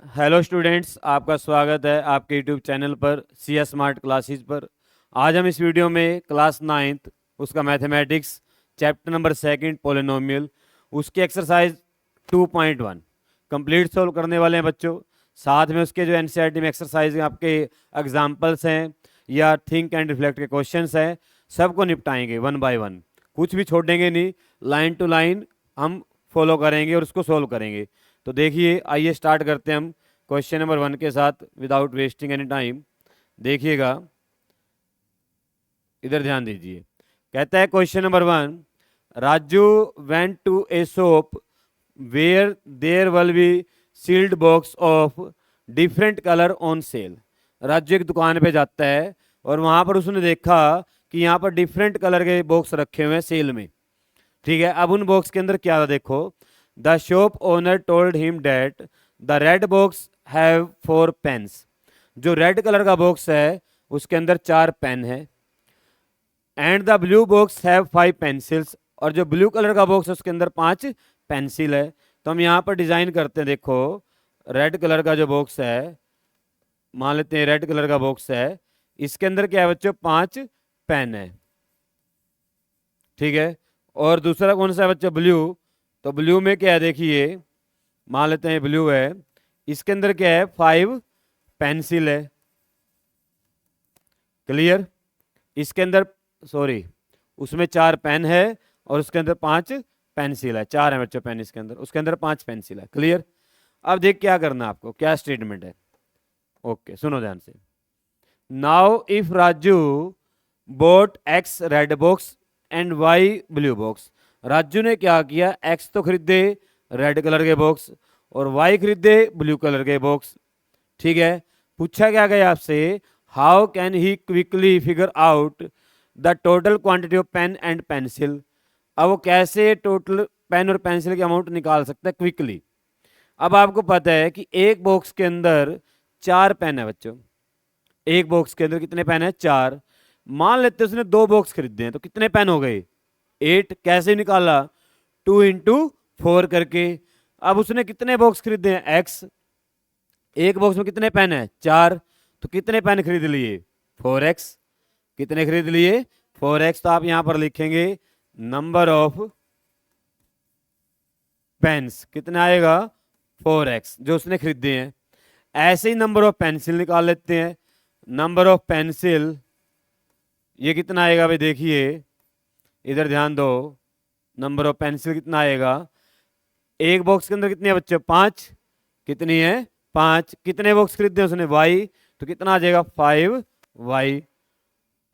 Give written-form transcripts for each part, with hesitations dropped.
Hello students, आपका स्वागत है आपके यूट्यूब चैनल पर सी एस स्मार्ट क्लासेस पर। आज हम इस वीडियो में क्लास 9th उसका मैथमेटिक्स चैप्टर नंबर 2 पोलिनोमियल उसकी एक्सरसाइज 2.1 कंप्लीट सोल्व करने वाले हैं बच्चों। साथ में उसके जो एनसीईआरटी में एक्सरसाइज आपके एग्जाम्पल्स हैं या थिंक एंड रिफ्लेक्ट के क्वेश्चंस हैं, सबको निपटाएंगे वन बाय वन, कुछ भी छोड़ेंगे नहीं। लाइन टू लाइन हम फॉलो करेंगे और उसको सोल्व करेंगे। तो देखिए, आइए स्टार्ट करते हैं हम क्वेश्चन नंबर 1 के साथ विदाउट वेस्टिंग एनी टाइम। देखिएगा, इधर ध्यान दीजिए। कहता है question number 1, Raju went to a shop where there will be sealed box of different colour on sale. Raju एक दुकान पे जाता है और वहां पर उसने देखा कि यहाँ पर डिफरेंट कलर के बॉक्स रखे हुए हैं सेल में। ठीक है, अब उन बॉक्स के अंदर क्या था देखो। The shop owner told him that the red box have 4 pens. जो रेड कलर का बॉक्स है उसके अंदर 4 पेन है। And the blue box have 5 pencils. और जो ब्लू कलर का बॉक्स है उसके अंदर 5 पेंसिल है। तो हम यहाँ पर डिजाइन करते हैं। देखो, रेड कलर का जो बॉक्स है, मान लेते हैं रेड कलर का बॉक्स है, इसके अंदर क्या है बच्चों, 5 पेन है। ठीक है, और दूसरा कौन सा है बच्चा, ब्लू। तो ब्लू में क्या है, देखिए मान लेते हैं ब्लू है, इसके अंदर क्या है, 5 पेंसिल है। क्लियर। इसके अंदर सॉरी, उसमें 4 पेन है और उसके अंदर 5 पेंसिल है। 4 है बच्चों पेन इसके अंदर, उसके अंदर 5 पेंसिल है। क्लियर। अब देख क्या करना है आपको, क्या स्टेटमेंट है। ओके, सुनो ध्यान से। Now if Raju bought X red box and Y blue box. Raju ने क्या किया, एक्स तो खरीदे रेड कलर के बॉक्स और वाई खरीदे ब्लू कलर के बॉक्स। ठीक है, पूछा क्या गया आपसे, how can he quickly figure out the total quantity of pen and pencil. अब वो कैसे टोटल पेन और पेंसिल की अमाउंट निकाल सकता है क्विकली। अब आपको पता है कि एक बॉक्स के अंदर 4 पेन है बच्चों। एक बॉक्स के अंदर कितने पेन है, 4। मान लेते हैं उसने 2 बॉक्स खरीदे हैं, तो कितने पेन हो गए, 8। कैसे निकाला, 2 इंटू 4 करके। अब उसने कितने बॉक्स खरीदे हैं, एक्स। एक बॉक्स में कितने पेन है, 4। तो कितने पेन खरीद लिए, 4x। कितने खरीद लिए, 4x। तो आप यहां पर लिखेंगे नंबर ऑफ पेन्स, कितना आएगा, 4x, जो उसने खरीदे हैं। ऐसे ही नंबर ऑफ पेंसिल निकाल लेते हैं। नंबर ऑफ पेंसिल ये कितना आएगा भाई, देखिए इधर ध्यान दो। नंबर ऑफ पेंसिल कितना आएगा, एक बॉक्स के अंदर कितनी है बच्चे, 5। कितनी है, 5। कितने बॉक्स खरीदे उसने, y। तो कितना आ जाएगा, 5y।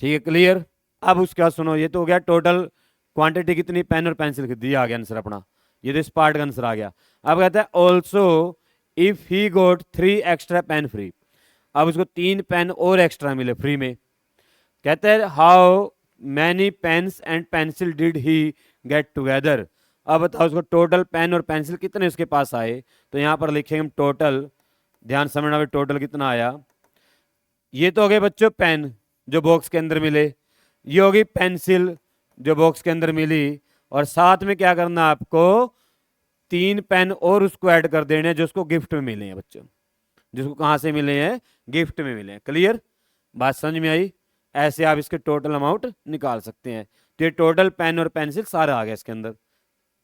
ठीक है, क्लियर। अब उसके बाद सुनो, ये तो हो गया टोटल क्वांटिटी कितनी पेन और पेंसिल खरीदी, आ गया आंसर अपना। ये तो इस पार्ट का आंसर आ गया। अब कहता है also if he got 3 extra pen free. अब उसको 3 पेन और एक्स्ट्रा मिले फ्री में। कहते हैं how many pens and pencil did he get together. अब बताओ उसको टोटल पेन और पेंसिल कितने उसके पास आए। तो यहां पर लिखेंगे हम टोटल, ध्यान समझना भाई, टोटल कितना आया। ये तो हो गए बच्चों पेन जो बॉक्स के अंदर मिले, ये होगी पेंसिल जो बॉक्स के अंदर मिली, और साथ में क्या करना आपको, 3 पेन और उसको ऐड कर देने जो उसको गिफ्ट में मिले हैं बच्चों, जिसको कहां से मिले हैं, गिफ्ट में मिले हैं। क्लियर, बात समझ में आई। ऐसे आप इसके टोटल अमाउंट निकाल सकते हैं। तो ये टोटल पेन और पेंसिल सारा आ गया इसके अंदर।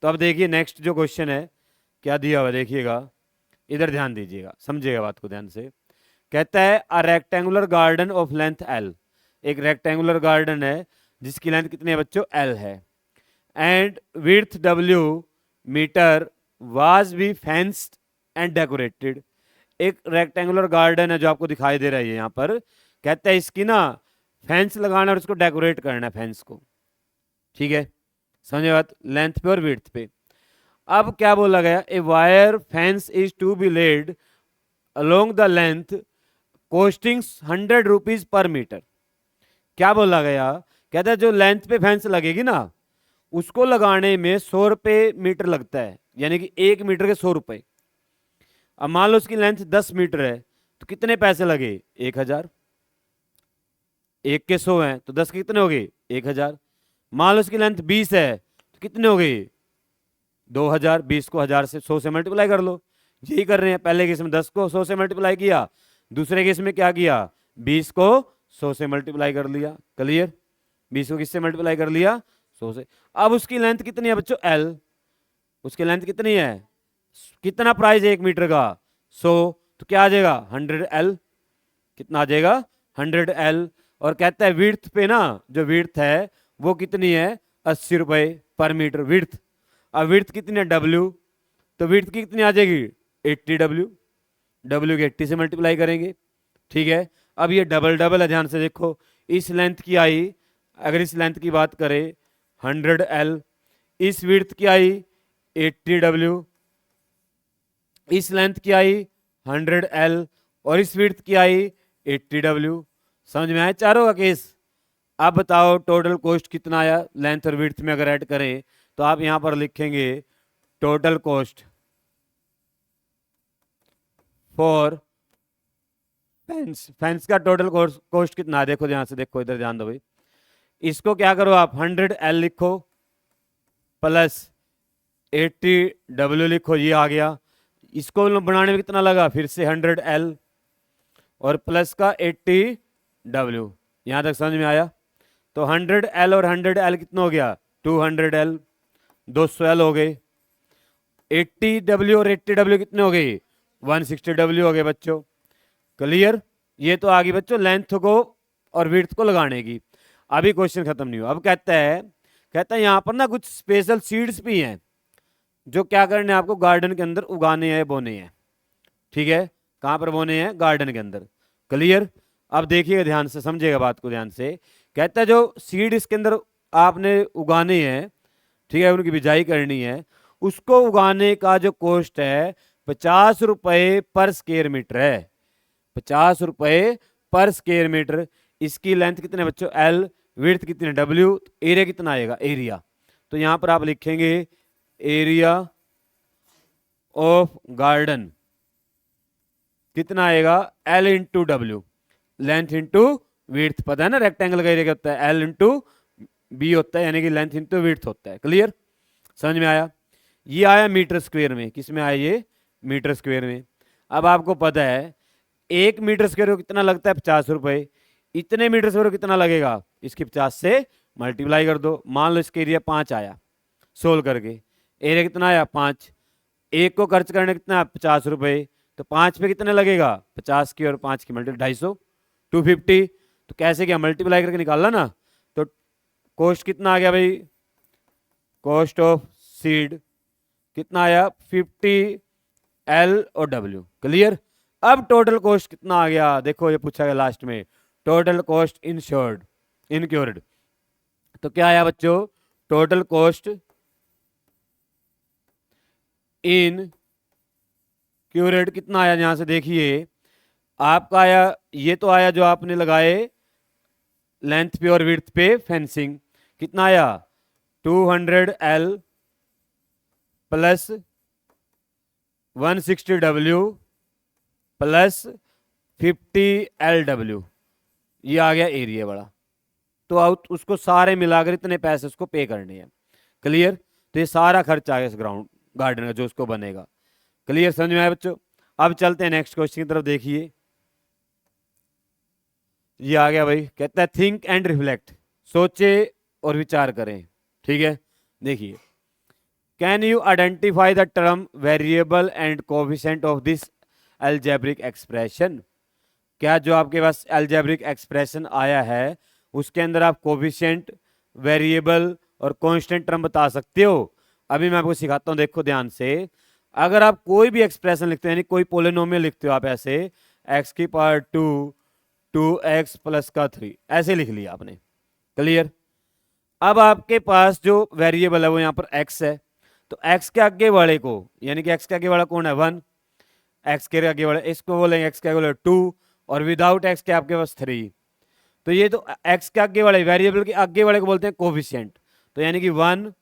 तो अब देखिए नेक्स्ट जो क्वेश्चन है, क्या दिया हुआ देखिएगा, इधर ध्यान दीजिएगा, समझिएगा बात को ध्यान से। कहता है a rectangular garden of length L. एक रेक्टेंगुलर गार्डन है जिसकी लेंथ कितनी है बच्चों, एल है। And width W metre was be fenced and decorated. एक रेक्टेंगुलर गार्डन है जो आपको दिखाई दे रहा है यहाँ पर। कहता है इसकी ना फेंस लगाना और इसको डेकोरेट करना है, फेंस को। ठीक है, समझे बात, लेंथ पे और विड्थ पे। अब क्या बोला गया, a wire fence is to be laid along the length costing 100 rupees per metre. क्या बोला गया, कहता है जो लेंथ पे फेंस लगेगी ना, उसको लगाने में 100 रुपये मीटर लगता है, यानी कि 1 मीटर के 100 रुपये। अब मान लो उसकी लेंथ 10 मीटर है, तो कितने पैसे लगे, 1000। 1 के 100 हैं तो 10 के कितने हो गए, 1000। मान लो उसकी लेंथ 20 है तो कितने हो गए, 2000। 20 को 1000 से 100 से मल्टीप्लाई कर लो, यही कर रहे हैं। पहले केस में 10 को 100 से मल्टीप्लाई किया, दूसरे केस में क्या किया, 20 को 100 से मल्टीप्लाई कर लिया। क्लियर, 20 को किससे मल्टीप्लाई कर लिया, 100 से। अब उसकी लेंथ कितनी है बच्चों, एल, उसकी लेंथ कितनी है, कितना प्राइस है 1 मीटर का, 100, तो क्या आ जाएगा 100L, कितना आ जाएगा 100L। और कहता है विड्थ पे ना, जो विड्थ है वो कितनी है, 80 रुपए पर मीटर विड्थ। अब विड्थ कितनी है W, तो विड्थ की कितनी आ जाएगी 80W, W के 80 से मल्टीप्लाई करेंगे। ठीक है, अब ये डबल डबल है, ध्यान से देखो, इस लेंथ की आई, अगर इस लेंथ की बात करें 100L, इस विड्थ की आई 80W, इस लेंथ की आई 100L, और इस विड्थ की आई 80W। समझ में आया चारों का केस। अब बताओ टोटल कॉस्ट कितना आया लेंथ और विड्थ में अगर ऐड करें, तो आप यहां पर लिखेंगे total cost for fence. Fence का टोटल कॉस्ट कितना है, देखो ध्यान से देखो, इधर ध्यान दो भाई। इसको क्या करो आप 100L लिखो प्लस 80W लिखो, ये आ गया। इसको बनाने में कितना लगा, फिर से 100L और प्लस का 80W। यहां तक समझ में आया। तो 100L और 100L कितना हो गया 200L, 200L हो गए। 80W और 80W कितने हो गए 160W हो गए बच्चों। क्लियर, ये तो आगे बच्चों लेंथ को और विड्थ को लगाने की। अभी क्वेश्चन खत्म नहीं हुआ। अब कहता है यहाँ पर ना कुछ स्पेशल सीड्स भी हैं जो क्या करने आपको गार्डन के अंदर उगाने हैं, बोने हैं। ठीक है, कहाँ पर बोने हैं, गार्डन के अंदर। क्लियर, अब देखिएगा ध्यान से, समझिएगा बात को ध्यान से। कहता है जो सीड इसके अंदर आपने उगाने हैं, ठीक है, उनकी बिजाई करनी है, उसको उगाने का जो कॉस्ट है 50 रुपए पर स्क्वायर मीटर है, 50 रुपए पर स्क्वायर मीटर। इसकी लेंथ कितने बच्चों L, विड्थ कितने W, एरिया कितना आएगा एरिया। तो यहां पर आप लिखेंगे एरिया ऑफ गार्डन कितना आएगा L into W, length into width. पता है ना रेक्टेंगल का एरिया क्या होता है, L इंटू B होता है, यानी कि लेंथ इंटू विड्थ होता है। क्लियर, समझ में आया। ये आया मीटर स्क्वायर में, किस में आया ये मीटर स्क्वायर में। अब आपको पता है 1 मीटर स्क्वायर को कितना लगता है 50 रुपए, इतने मीटर स्क्वायर को कितना लगेगा, इसकी 50 से मल्टीप्लाई कर दो। मान लो इसका एरिया 5 आया, सोल्व करके एरिया कितना आया 5, एक को खर्च करने कितना 50 रुपए, तो 5 पे कितने लगेगा 50 की और 5 की मल्टीप्लाई 250, 250। तो कैसे क्या मल्टीप्लाई करके निकालना ना, तो कॉस्ट कितना आ गया भाई, कॉस्ट ऑफ सीड कितना आया 50L और W। क्लियर, अब टोटल कॉस्ट कितना आ गया, देखो ये पूछा गया लास्ट में, टोटल कॉस्ट इंश्योर्ड इनक्योर्ड। तो क्या आया बच्चों, टोटल कॉस्ट इन क्यूरेड कितना आया, यहां से देखिए आपका आया, ये तो आया जो आपने लगाए लेंथ पे और विड्थ पे फेंसिंग, कितना आया 200L plus 160W plus 50LW, ये आ गया एरिया बड़ा। तो आउट उसको सारे मिलाकर इतने पैसे उसको पे करने हैं। क्लियर, तो ये सारा खर्च आ गया इस ग्राउंड गार्डन का जो उसको बनेगा। क्लियर, समझ में आया बच्चों। अब चलते हैं नेक्स्ट क्वेश्चन की तरफ, देखिए ये आ गया भाई, कहता है थिंक एंड रिफ्लेक्ट, सोचे और विचार करें। ठीक है, देखिए can you identify the term variable and coefficient of this algebraic expression. क्या जो आपके पास अलजेब्रिक एक्सप्रेशन आया है उसके अंदर आप कोफिशिएंट, वेरिएबल और कांस्टेंट टर्म बता सकते हो। अभी मैं आपको सिखाता हूं, देखो ध्यान से। अगर आप कोई भी एक्सप्रेशन लिखते हो, यानी कोई पोलिनोमियल लिखते हो आप ऐसे, x की पावर 2, 2x प्लस का 3, ऐसे लिख लिया आपने। क्लियर, अब आपके पास जो वेरिएबल है वो यहां पर x है, तो x के आगे वाले को, यानी कि x के आगे वाला कौन है 1, x के आगे वाले इसको बोलेंगे x के आगे वाले 2, और विदाउट x के आपके पास 3। तो ये तो x के आगे वाले वेरिएबल के आगे वाले को बोलते हैं कोफिशिएंट, तो यानी कि 1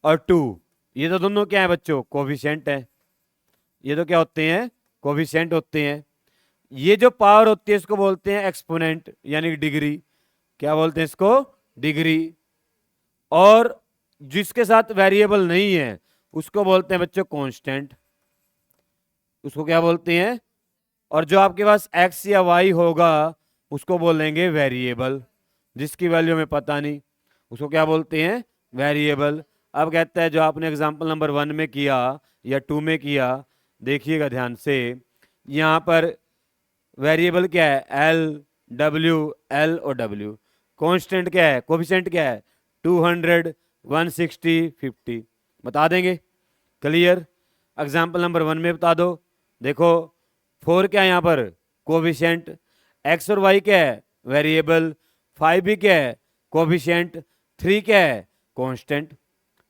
और 2, ये तो दोनों क्या है बच्चों कोफिशिएंट है, ये तो क्या होते हैं कोफिशिएंट होते हैं। ये जो पावर होती है इसको बोलते हैं एक्सपोनेंट, यानी कि डिग्री, क्या बोलते हैं इसको डिग्री। और जिसके साथ वेरिएबल नहीं है उसको बोलते हैं बच्चों कांस्टेंट। उसको क्या बोलते हैं, और जो आपके पास x या y होगा उसको बोलेंगे वेरिएबल, जिसकी वैल्यू हमें पता नहीं, उसको क्या बोलते हैं, वेरिएबल। अब कहता है जो आपने एग्जाम्पल नंबर 1 में किया या 2 में किया, देखिएगा ध्यान से, यहाँ पर वेरिएबल क्या है, एल, डब्ल्यू, एल और डब्ल्यू। कांस्टेंट क्या है, कोफिशिएंट क्या है, 200, 160, 50 बता देंगे। क्लियर। एग्जाम्पल नंबर 1 में बता दो। देखो 4 क्या है यहाँ पर, कोफिशिएंट, एक्स और वाई क्या है, वेरिएबल, 5 भी क्या है, कोफिशिएंट, 3 क्या है, कांस्टेंट।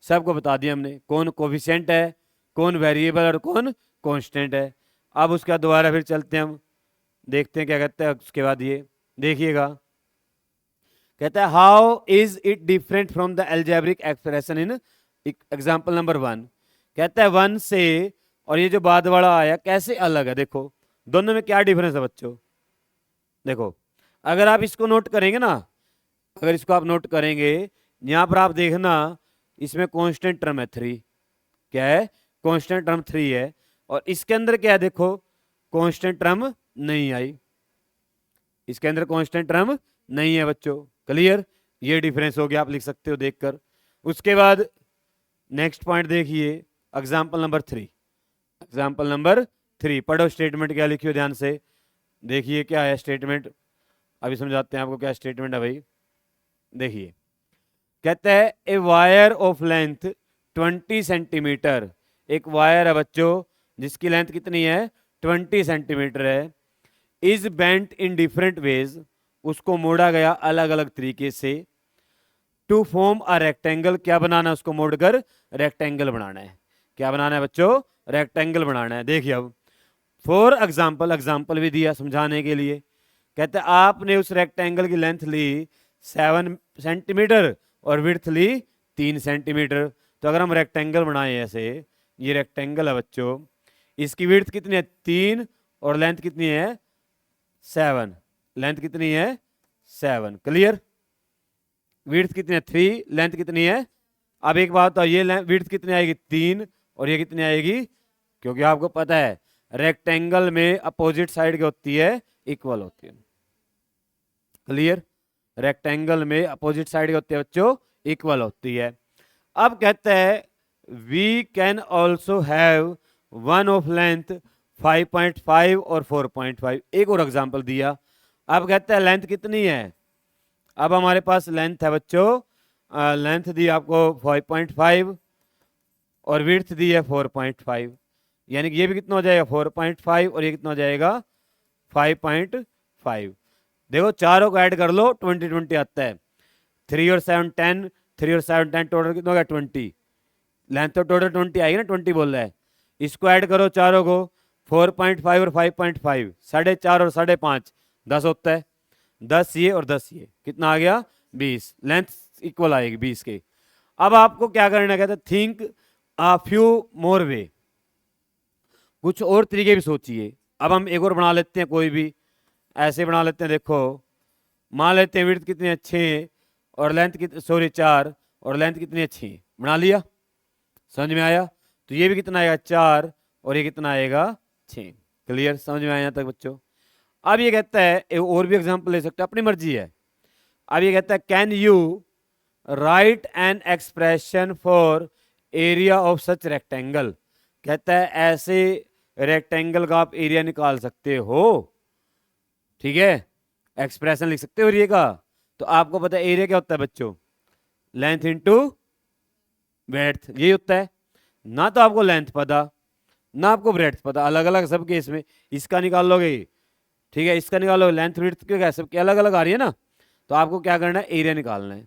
सबको बता दिया हमने, कौन कोफिशिएंट है, कौन वेरिएबल और कौन कांस्टेंट है। अब उसका दोबारा फिर चलते हैं हम, देखते हैं क्या कहते हैं उसके बाद। ये देखिएगा, कहता है how is it different from the algebraic expression in example number 1। कहता है 1 से और ये जो बाद वाला आया कैसे अलग है। देखो दोनों में क्या डिफरेंस है बच्चों, देखो अगर आप इसको नोट करेंगे ना, अगर इसको आप नोट करेंगे, यहां पर आप देखना इसमें कांस्टेंट टर्म है 3, क्या है, कांस्टेंट टर्म 3 है, और इसके अंदर क्या है, देखो कांस्टेंट टर्म नहीं आई, इसके अंदर कांस्टेंट टर्म नहीं है बच्चों। क्लियर, ये डिफरेंस हो गया, आप लिख सकते हो देखकर। उसके बाद नेक्स्ट पॉइंट देखिए, एग्जाम्पल नंबर 3, एग्जाम्पल नंबर 3 पढ़ो, स्टेटमेंट क्या लिखियो ध्यान से, देखिए क्या है स्टेटमेंट, अभी समझाते हैं आपको क्या स्टेटमेंट है भाई। देखिए कहता है a wire of length 20 centimetre, एक वायर है बच्चों जिसकी लेंथ कितनी है, 20 सेंटीमीटर है, is bent in different ways, उसको मोड़ा गया अलग अलग तरीके से, टू फॉर्म अ रेक्टेंगल, क्या बनाना है उसको मोड़कर, रेक्टेंगल बनाना है। क्या बनाना है बच्चों, रेक्टेंगल बनाना है। देखिए अब फॉर एग्जाम्पल, एग्जाम्पल भी दिया समझाने के लिए, कहते हैं आपने उस रेक्टेंगल की लेंथ ली 7 सेंटीमीटर और विड्थ ली 3 सेंटीमीटर। तो अगर हम रेक्टेंगल बनाए ऐसे, ये रेक्टेंगल है बच्चों, इसकी विड्थ कितनी है 3 और लेंथ कितनी है 7, लेंथ कितनी है 7। क्लियर, विड्थ कितनी है 3, लेंथ कितनी है। अब एक बात, तो ये विड्थ कितनी आएगी 3 और ये कितनी आएगी, क्योंकि आपको पता है रेक्टेंगल में अपोजिट साइड क्या होती है, इक्वल होती है। क्लियर, रेक्टेंगल में अपोजिट साइड क्या होती है बच्चों, इक्वल होती है। अब कहते हैं we can also have one of length 5.5 और 4.5। एक और एग्जाम्पल दिया। अब कहते हैं लेंथ कितनी है, अब हमारे पास लेंथ है बच्चों, लेंथ दी आपको 5.5 और विड्थ दी है 4.5, यानी कि ये भी कितना हो जाएगा 4.5 और ये कितना हो जाएगा 5.5। देखो चारों को ऐड कर लो, 20 आता है, 3 और 7 10, 3 और 7 10, टोटल कितना हो गया 20, लेंथ तो टोटल 20 आएगी ना, 20 बोल रहा है। इसको ऐड करो चारों को, 4.5 और 5.5, 4.5 और 5.5 10 होता है, 10 ये और 10 ये, कितना आ गया 20, लेंथ इक्वल आएगी 20 के। अब आपको क्या करना है, कहते हैं थिंक अ फ्यू मोर वे, कुछ और तरीके भी सोचिए। अब हम एक और बना लेते हैं, कोई भी ऐसे बना लेते हैं। देखो मान लेते हैं विड्थ कितनी है 6 और लेंथ कितनी, सॉरी 4 और लेंथ कितनी है 6, बना लिया, समझ में आया। तो ये भी कितना आएगा 4 और ये कितना आएगा 6। क्लियर, समझ में आया यहाँ तक बच्चों। अब ये कहता है और भी एग्जाम्पल ले सकते हो, अपनी मर्जी है। अब ये कहता है can you right an expression for area of such rectangle, कहता है ऐसे रेक्टेंगल का आप एरिया निकाल सकते हो, ठीक है, एक्सप्रेशन लिख सकते हो एरिया का। तो आपको पता है एरिया क्या होता है बच्चों, लेंथ इनटू ब्रेड्थ, यही होता है ना। तो आपको लेंथ पता ना आपको ब्रेड्थ पता, अलग अलग सबके, इसमें इसका निकाल लोगे, ठीक है, इसका निकालो, लेंथ ब्रेड्थ क्यों क्या सबके अलग अलग आ रही है ना, तो आपको क्या करना है, एरिया निकालना है,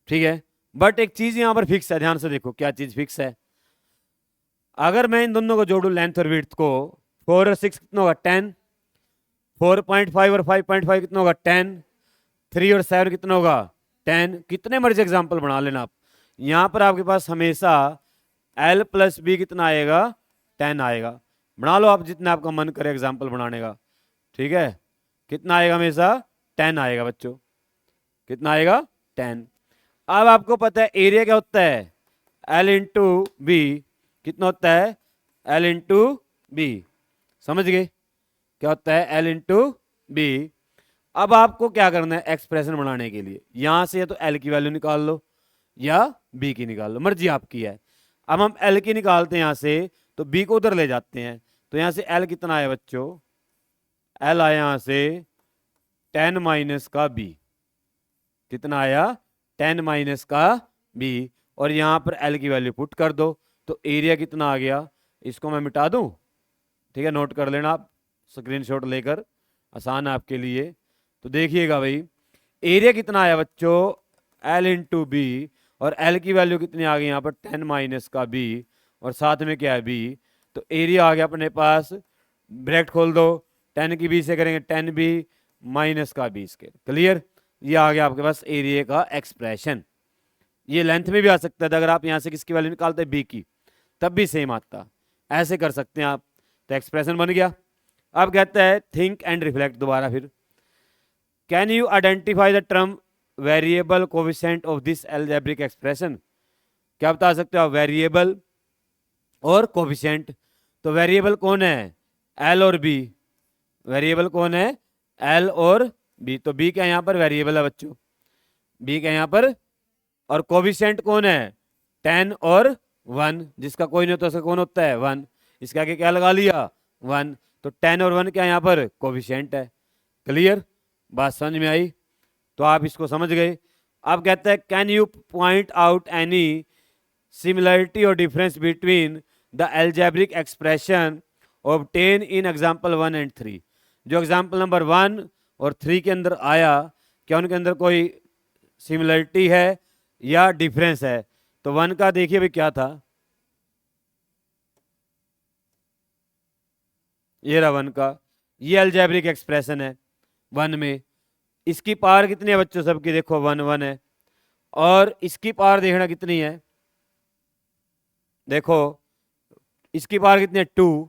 ठीक है। बट एक चीज यहां पर फिक्स है, ध्यान से देखो क्या चीज फिक्स है। अगर मैं इन दोनों को जोड़ू लेंथ और विड्थ को, 4 और 6 कितना होगा 10, 4.5 और 5.5 कितना होगा 10, 3 और 7 कितना होगा 10। कितने मर्जी एग्जाम्पल बना लेना आप, यहां पर आपके पास हमेशा L प्लस बी कितना आएगा 10 आएगा। बना लो आप जितना आपका मन करे एग्जाम्पल बनाने का, ठीक है। कितना आएगा, हमेशा 10 आएगा बच्चों, कितना आएगा 10। अब आपको पता है एरिया क्या होता है, L इंटू बी, कितना होता है L इंटू बी, समझ गए क्या होता है, एल इंटू बी। अब आपको क्या करना है एक्सप्रेशन बनाने के लिए, यहां से या तो एल की वैल्यू निकाल लो या बी की निकाल लो, मर्जी आपकी है। अब हम एल की निकालते हैं यहां से, तो बी को उधर ले जाते हैं, तो यहां से एल कितना आया बच्चों, एल आया यहां से 10 माइनस का बी, कितना आया 10 माइनस का बी, और यहां पर एल की वैल्यू पुट कर दो, तो एरिया कितना आ गया, इसको मैं मिटा दूं, ठीक है नोट कर लेना आप स्क्रीनशॉट लेकर, आसान है आपके लिए। तो देखिएगा भाई एरिया कितना आया बच्चों, एल इंटू बी, और एल की वैल्यू कितनी आ गई यहाँ पर 10 माइनस का बी, और साथ में क्या है बी, तो एरिया आ गया अपने पास, ब्रैकेट खोल दो, 10 की बी से करेंगे 10 बी माइनस का बी स्क्वायर, क्लियर। ये आ गया आपके पास एरिया का एक्सप्रेशन। ये लेंथ में भी आ सकता था, अगर आप यहाँ से किसकी वैल्यू निकालते बी की तब भी सेम आता, ऐसे कर सकते हैं आप। तो एक्सप्रेशन बन गया। अब कहता है थिंक एंड रिफ्लेक्ट दोबारा फिर, can you identify the term variable coefficient of this algebraic expression, क्या बता सकते हो आप, वेरिएबल और कोफिशिएंट। तो वेरिएबल कौन है, एल और बी, वेरिएबल कौन है, एल और बी, तो बी क्या यहाँ पर वेरिएबल है बच्चों, बी क्या यहाँ पर, और कोफिशिएंट कौन है 10 और 1, जिसका कोई नहीं होता उसका कौन होता है 1, इसके आगे क्या लगा लिया 1, तो 10 और 1 क्या यहाँ पर कोफिशिएंट है, क्लियर, बात समझ में आई, तो आप इसको समझ गए। अब कहते हैं can you point out any similarity और difference between the algebraic expression obtain in example 1 and 3, जो एग्जाम्पल नंबर 1 और 3 के अंदर आया, क्या उनके अंदर कोई सिमिलरिटी है या डिफरेंस है। तो 1 का देखिए भाई क्या था, ये रहा 1 का, ये अलजेब्रिक एक्सप्रेशन है 1 में, इसकी पावर कितनी है बच्चों सबकी, देखो 1 1 है, और इसकी पावर देखना कितनी है, देखो इसकी पावर कितनी है 2,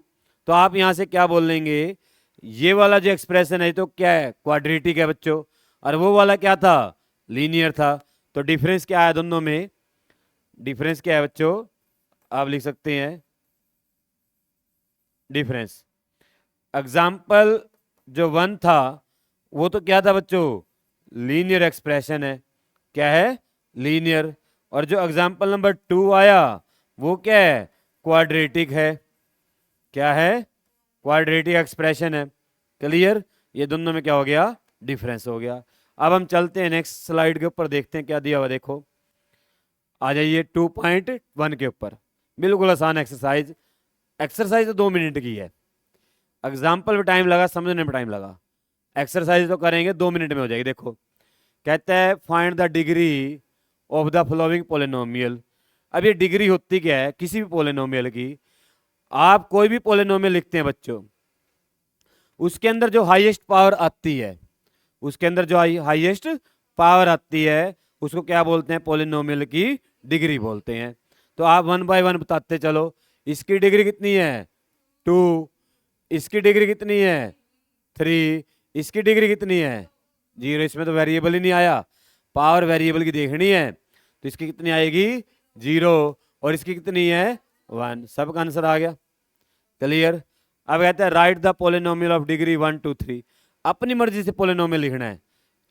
तो आप यहां से क्या बोल लेंगे, ये वाला जो एक्सप्रेशन है तो क्या है क्वाड्रेटिक है बच्चों, और वो वाला क्या था लीनियर था, तो डिफरेंस क्या है दोनों में, डिफरेंस क्या है बच्चों, आप लिख सकते हैं डिफरेंस। एग्जाम्पल जो 1 था वो तो क्या था बच्चों, लीनियर एक्सप्रेशन है, क्या है लीनियर, और जो एग्जाम्पल नंबर 2 आया वो क्या है क्वाड्रेटिक है, क्या है क्वाड्रेटिक एक्सप्रेशन है, क्लियर, ये दोनों में क्या हो गया डिफरेंस हो गया। अब हम चलते हैं नेक्स्ट स्लाइड के ऊपर, देखते हैं क्या दिया हुआ, देखो आ जाइए 2.1 के ऊपर, बिल्कुल आसान एक्सरसाइज, एक्सरसाइज तो 2 मिनट की है, एग्जाम्पल में टाइम लगा, समझने में टाइम लगा, एक्सरसाइज तो करेंगे 2 मिनट में हो जाएगी। देखो कहता है find the degree of the following polynomial. अब ये डिग्री होती क्या है किसी भी पोलिनोमियल की, आप कोई भी पोलिनोमियल लिखते हैं बच्चों, उसके अंदर जो हाईएस्ट पावर आती है, उसके अंदर जो हाईएस्ट पावर आती है उसको क्या बोलते हैं, पोलिनोमियल की डिग्री बोलते हैं। तो आप 1 बाय 1 बताते चलो, इसकी डिग्री कितनी है 2, इसकी डिग्री कितनी है 3, इसकी डिग्री कितनी है 0, इसमें तो वेरिएबल ही नहीं आया, पावर वेरिएबल की देखनी है, तो इसकी कितनी आएगी 0, और इसकी कितनी है 1, सबका आंसर आ गया, क्लियर। अब कहते हैं right the polynomial of degree 1 2 3, अपनी मर्जी से पोलिनोमियल लिखना है,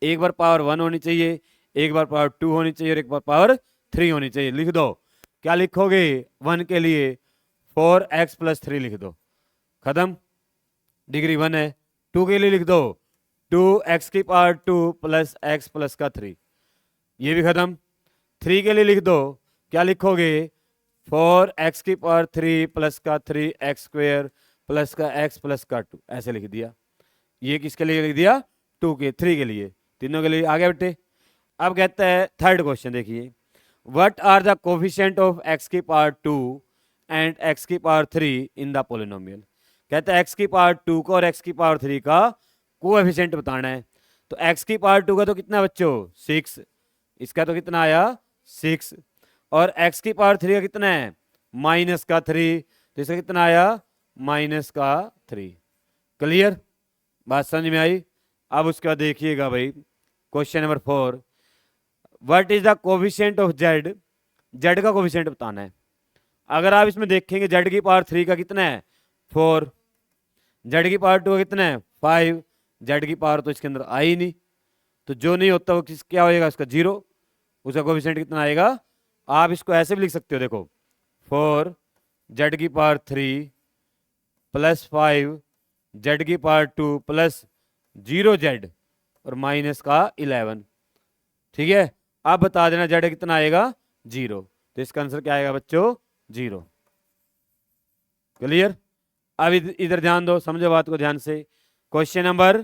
एक बार पावर 1 होनी चाहिए, एक बार पावर 2 होनी चाहिए, और एक बार पावर 3 होनी चाहिए। लिख दो, क्या लिखोगे 1 के लिए 4x + 3 लिख दो, खत्म, डिग्री 1 है। 2 के लिए लिख दो 2x की पावर 2 + x + 3, ये भी खत्म। 3 के लिए लिख दो, क्या लिखोगे 4x की पावर 3 + 3x² + x + 2, ऐसे लिख दिया। ये किसके लिए लिख दिया 2 के 3 के लिए, तीनों के लिए आगे बेटे। अब कहता है थर्ड क्वेश्चन देखिए, what are the coefficient of x की पावर 2 एंड x की पावर 3 इन द पोलिनोमियल। कहता है x की पावर 2 का और x की पावर 3 का कोएफिशिएंट बताना है। तो x की पावर 2 का तो कितना बच्चों 6, इसका तो कितना आया 6, और x की पावर 3 का कितना है -3, तो इसका कितना आया -3, क्लियर, बात समझ में आई। अब उसके बाद देखिएगा भाई question number 4, what is the coefficient of z, z का कोफिशिएंट बताना है। अगर आप इसमें देखेंगे z की पावर 3 का कितना है 4, जेड की पावर 2 कितना है 5, जेड की पावर तो इसके अंदर आई नहीं, तो जो नहीं होता वो क्या होएगा उसका 0, उसका कोफिशिएंट कितना आएगा। आप इसको ऐसे भी लिख सकते हो, देखो 4 जेड की पावर 3 प्लस 5 जेड की पावर 2 प्लस 0 जेड और माइनस का 11। ठीक है, अब बता देना जेड कितना आएगा 0, तो इसका आंसर क्या आएगा बच्चों 0। क्लियर। अब इधर ध्यान दो, समझो बात को ध्यान से। क्वेश्चन नंबर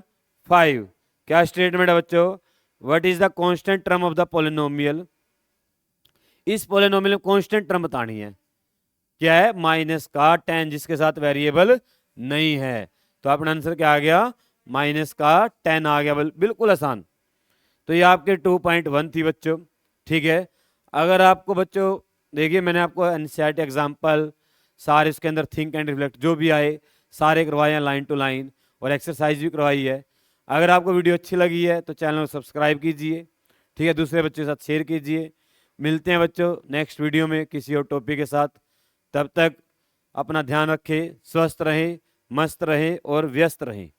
5, क्या स्टेटमेंट है बच्चों, what is the constant term of the polynomial. इस पोलिनोमियल में कांस्टेंट टर्म बतानी है, क्या है माइनस का 10 जिसके साथ वेरिएबल नहीं है, तो अपना आंसर क्या आ गया माइनस का 10 आ गया, बिल्कुल आसान। तो ये आपके 2.1 थी बच्चों। ठीक है, अगर आपको बच्चों देखिए मैंने आपको एनसीईआरटी एग्जाम्पल सारे इसके अंदर थिंक एंड रिफ्लेक्ट जो भी आए सारे करवाए हैं लाइन टू लाइन, और एक्सरसाइज भी करवाई है। अगर आपको वीडियो अच्छी लगी है तो चैनल को सब्सक्राइब कीजिए, ठीक है, दूसरे बच्चों के साथ शेयर कीजिए। मिलते हैं बच्चों नेक्स्ट वीडियो में किसी और टॉपिक के साथ, तब तक अपना ध्यान रखें, स्वस्थ रहें, मस्त रहें और व्यस्त रहें।